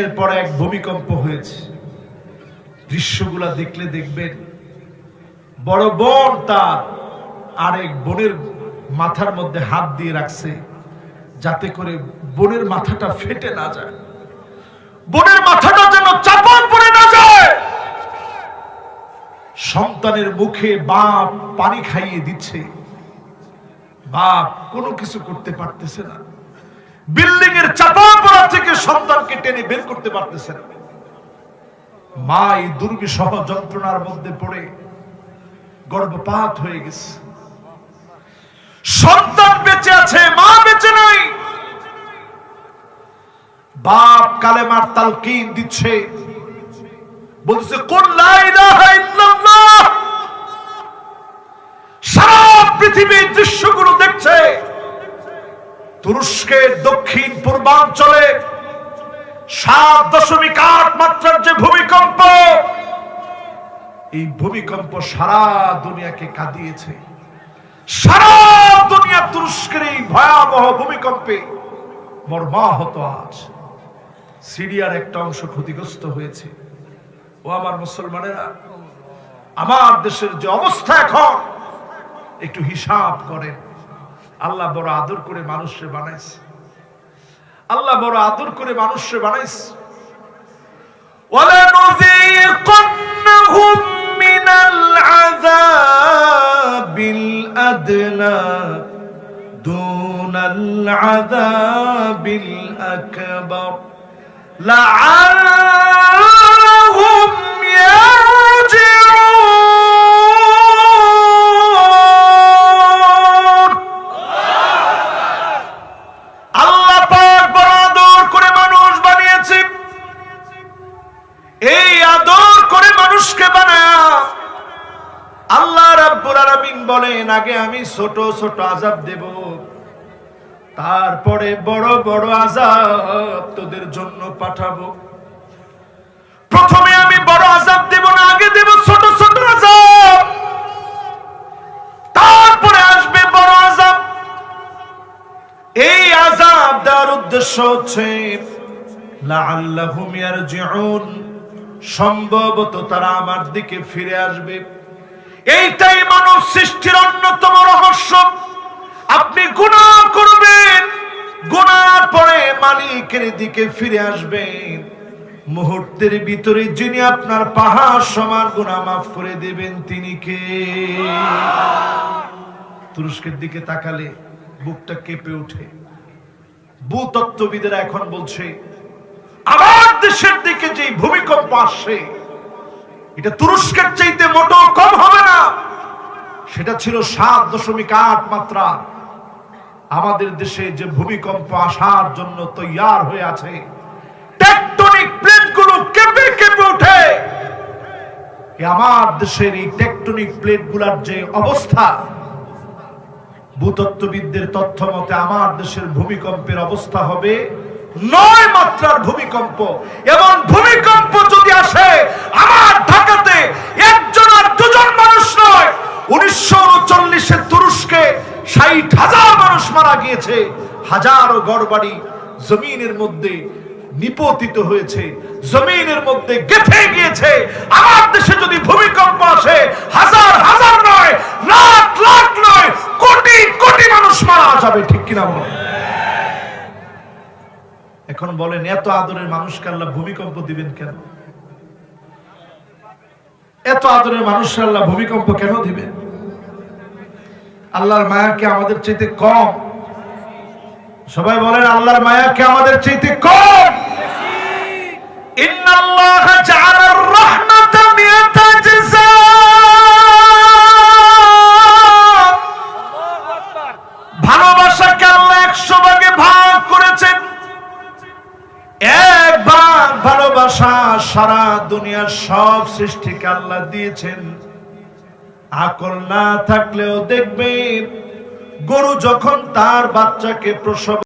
এর পর এক ভূমিকম্প হয়েছে। দৃশ্যগুলা দেখলে দেখবেন বড় বোন তার আরেক বোনের মাথার মধ্যে হাত দিয়ে রাখছে যাতে করে বোনের মাথাটা ফেটে না যায়, বোনের মাথাটা যেন চাপা পড়ে না যায়। সন্তানের মুখে বাপ পানি খাইয়ে দিচ্ছে, বাপ কোনো কিছু করতে পারতেছে না, বিল্ডিং এর চাপা পড়া থেকে সন্তানকে টেনে বের করতে পারতেছে না। মা এই দুর্বিষহ যন্ত্রণার মধ্যে পড়ে গর্ভপাত হয়ে গেছে। সন্তান বেঁচে আছে, মা বেঁচে নাই। বাপ কালেমার তালকিন দিচ্ছে, বলছে কুল লা ইলাহা ইল্লাল্লাহ। সারা পৃথিবীর দৃশ্যগুলো দেখছে। তুরস্কের দক্ষিণ পূর্বাঞ্চলে 7.8 মাত্রার যে ভূমিকম্প, এই ভূমিকম্প সারা দুনিয়াকে কাঁদিয়েছে। সারা দুনিয়া তুরস্কের এই ভয়াবহ ভূমিকম্পে মর্মাহত। আজ সিরিয়ার একটা অংশ ক্ষতিগ্রস্ত হয়েছে। ও আমার মুসলমানেরা, আমার দেশের যে অবস্থা এখন একটু হিসাব করেন। আল্লাহ বড় আদর করে মানুষকে বানাইছে, আল্লাহ বড় আদর করে মানুষকে বানাইছে। ওয়ালানুযীকান্নাহুম মিনাল আযাবিল আদনা দুনাল আযাবিল আকবার লাআল্লাহুম ইয়ারজিউন। আল্লাহ পাক বড় আদর করে মানুষ বানিয়েছে। এই আদর করে মানুষকে বানায়া আল্লাহ রাব্বুল আলামিন বলেন, আগে আমি ছোট ছোট আযাব দেব, তারপরে বড় বড় আযাব তোদের জন্য পাঠাবো। প্রথমে আমি বড় আযাব দেব না, আগে দেব ছোট ছোট আযাব, তারপরে আসবে বড় আযাব। এই আযাব দেওয়ার উদ্দেশ্য হচ্ছে লাআল্লাহুম ইয়ারজিউন, সম্ভবত তারা আমার দিকে ফিরে আসবে। এইটাই মানব সৃষ্টির অন্যতম রহস্য। আপনি গুনাহ করবেন, গুনার পরে মালিকের দিকে ফিরে আসবেন। মুহূর্তের ভিতরে যিনি আপনার পাহাড় সমান গুনাহ মাফ করে দেবেন তিনি কে? তুরস্কের দিকে তাকালে বুকটা কেঁপে ওঠে। ভূতত্ত্ববিদেরা এখন বলছে আমার দেশের দিকে যে ভূমিকম্প আসছে এটা তুরস্কের চাইতে মোটো কম হবে না। সেটা ছিল 7.8 মাত্রা। আমাদের দেশে যে ভূমিকম্প আসার জন্য তৈয়ার হয়ে আছে, টেকটনিক প্লেটগুলো কেঁপে কেঁপে ওঠে। আমার দেশের এই টেকটনিক প্লেটগুলোর যে অবস্থা, ভূতত্ত্ববিদদের তথ্য মতে আমার দেশের ভূমিকম্পের অবস্থা হবে 9 মাত্রার ভূমিকম্প। এবং ভূমিকম্প যদি আসে আমার ঢাকাতে একজন আর দুজন মানুষ নয়, 1939-এ তুরস্কে 60,000 মানুষ মারা গিয়েছে। হাজারো ঘরবাড়ি জমিনের মধ্যে নিপতিত হয়েছে, জমিনের মধ্যে গেঁথে গিয়েছে। আমার দেশে যদি ভূমিকম্প আসে হাজার হাজার নয়, লাখ লাখ নয়, কোটি কোটি মানুষ মারা যাবে। ঠিক কিনা বলেন? এখন বলেন, এত আদরের মানুষকে আল্লাহ ভূমিকম্প দিবেন কেন? এত আদরের মানুষকে আল্লাহ ভূমিকম্প কেন দিবেন? আল্লাহর মায়া কি আমাদের চাইতে কম? সবাই বলেন, আল্লাহর মায়া কি আমাদের চাইতে কম? ইন্নাল্লাহা জাআলার রাহমাতা মিয়াতা জাযা। ভালোবাসাকে আল্লাহ 100 ভাগে ভাগ করেছেন। এক ভাগ ভালোবাসা সারা দুনিয়ার সব সৃষ্টিকে আল্লাহ দিয়েছেন। আকল না থাকলেও দেখবেন গরু যখন তার বাচ্চাকে প্রসব